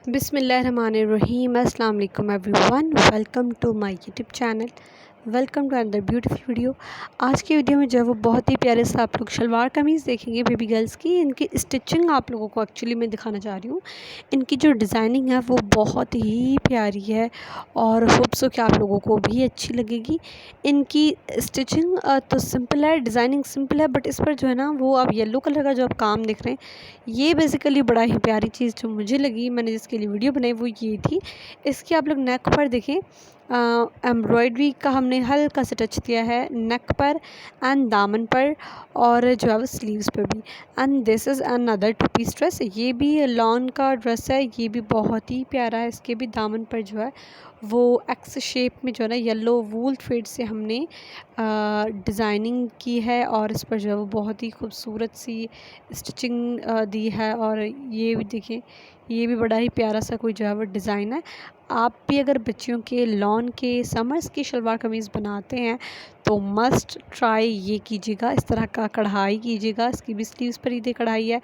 बिस्मिल्लाहिर्रहमानिर्रहीम। अस्सलाम वालेकुम everyone, welcome to my YouTube channel, welcome to another beautiful video. आज की वीडियो में जो है वो बहुत ही प्यारे से आप लोग शलवार कमीज़ देखेंगे बेबी गर्ल्स की। इनकी स्टिचिंग आप लोगों को एक्चुअली मैं दिखाना चाह रही हूँ। इनकी जो डिज़ाइनिंग है वो बहुत ही प्यारी है और होप सो कि आप लोगों को भी अच्छी लगेगी। इनकी स्टिचिंग तो सिंपल है, डिज़ाइनिंग सिंपल है, बट इस पर जो है ना वो आप येलो कलर का जो आप काम देख रहे हैं, ये बेसिकली बड़ा ही प्यारी चीज़ जो मुझे लगी, मैंने जिसके लिए वीडियो बनाई वो ये थी। इसकी आप लोग नेक पर देखें, एम्ब्रॉयडरी का हमने हल्का सा टच दिया है नेक पर एंड दामन पर, और जो है वो स्लीव्स पर भी। And this is another two piece dress. ये भी लॉन का ड्रेस है, ये भी बहुत ही प्यारा है। इसके भी दामन पर जो है वो एक्स शेप में जो है ना येलो वूल थ्रेड से हमने डिज़ाइनिंग की है, और इस पर जो है वो बहुत ही खूबसूरत सी स्टिचिंग दी है। और ये भी देखें, ये भी बड़ा ही प्यारा सा कोई जो है वो डिज़ाइन है। आप भी अगर बच्चियों के लॉन के समर्स की शलवार कमीज़ बनाते हैं तो मस्ट ट्राई ये कीजिएगा, इस तरह का कढ़ाई कीजिएगा। इसकी भी स्लीव्स पर ये कढ़ाई है।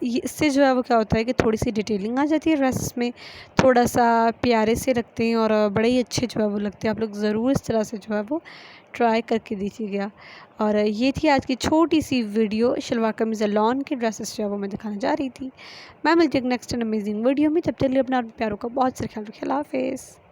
ये इससे जो है वो क्या होता है कि थोड़ी सी डिटेलिंग आ जाती है ड्रेस में, थोड़ा सा प्यारे से रखते हैं और बड़े ही अच्छे जो है वो लगते हैं। आप लोग ज़रूर इस तरह से जो है वो ट्राई करके दीजिएगा। और ये थी आज की छोटी सी वीडियो, शलवार कमीज़ लॉन के ड्रेसेस जो है वो मैं दिखाना चाह रही थी। मैं मिलती हूँ नेक्स्ट एन अमेजिंग वीडियो में। तब तक के लिए अपना प्यारों का बहुत सारा ख्याल रखिए। अल्लाह हाफ़िज़।